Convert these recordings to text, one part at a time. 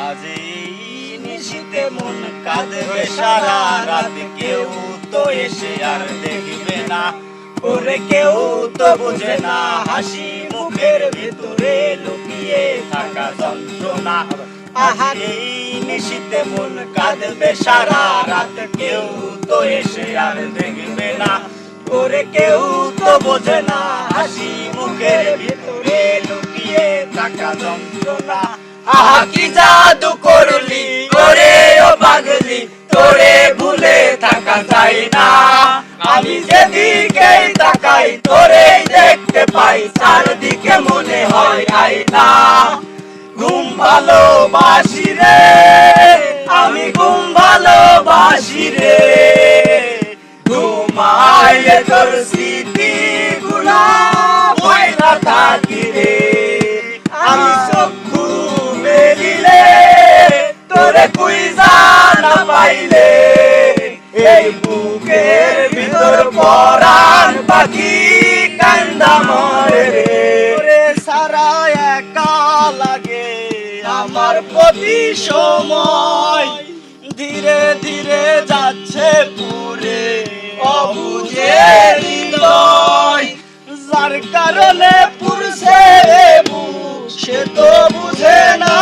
আজ এই নিশীথে মন কাঁদবে সারা রাত, কেউ তো এসে আর দেখবে না, ওরে কেউ তো বুঝে না হাসি মুখের ভিতরে লুকিয়ে থাকা যন্ত্রণা। আজ এই নিশীথে মন কাঁদবে সারা রাত, কেউ তো এসে আর দেখবে না, ওরে কেউ তো বোঝে না হাসি মুখের ভিতরে লুকিয়ে থাকা যন্ত্রণা। আহা কি জাদু করলি করে ও পাগলি, তোরে ভুলে থাকা যায় না। আমি যেদিকে তাকাই তোরেই দেখতে পাই, চারদিকে মনে হয় আয়না। ঘুম ভালোবাসি রে আমি, ঘুম ভালোবাসি রে, ঘুমাইলে তোর স্মৃতি গুলা ময়না থাকি রে। আমি চক্ষু মেলিলে তোরে খুঁজা না পাইলে, এই বুকের ভিতর পরাণ পাখি কান্দা মরে রে। ওরে সারা একা লাগে আমার প্রতি সময়, ধীরে ধীরে যাচ্ছে পুরে অবুঝে হৃদয়। যার কারণে পুরছে বুক সে তো বুঝে না,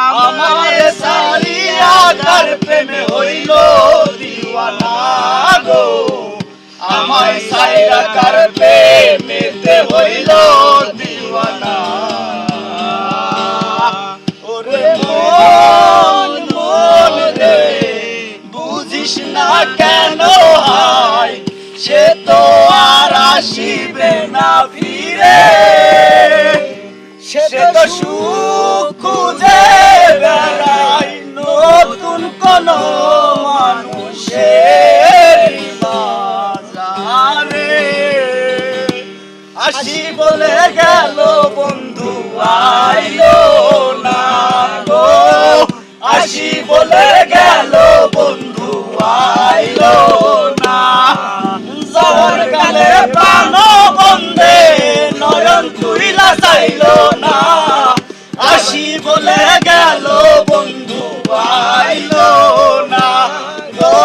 আমার সারিয়া কার প্রেমে হইল দিওয়ানা গো। আমায় সাইরা কার প্রেমেতে হইল দিওয়ানা। ওরে মন মন রে বুঝিস না কেন হয়, সে তো আর আসিবে না ফিরে। সে তো সুখ খুঁজে বেড়াই নতুন কোন মানুষের বাজারে। আসি বলে গেল বন্ধু আইলো না গো, আসি বলে গেল বন্ধু আইলো না। যাওয়ার কালে প্রাণ বন্ধে নয়ন তুইলা চাইলো না, আসি বলে গেল বন্ধু আইলো না গো,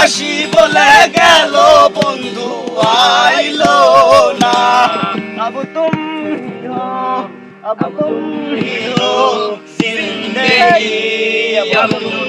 আসি বলে গেল বন্ধু আইলো না। अब तुम ही हो जिंदगी, अब तुम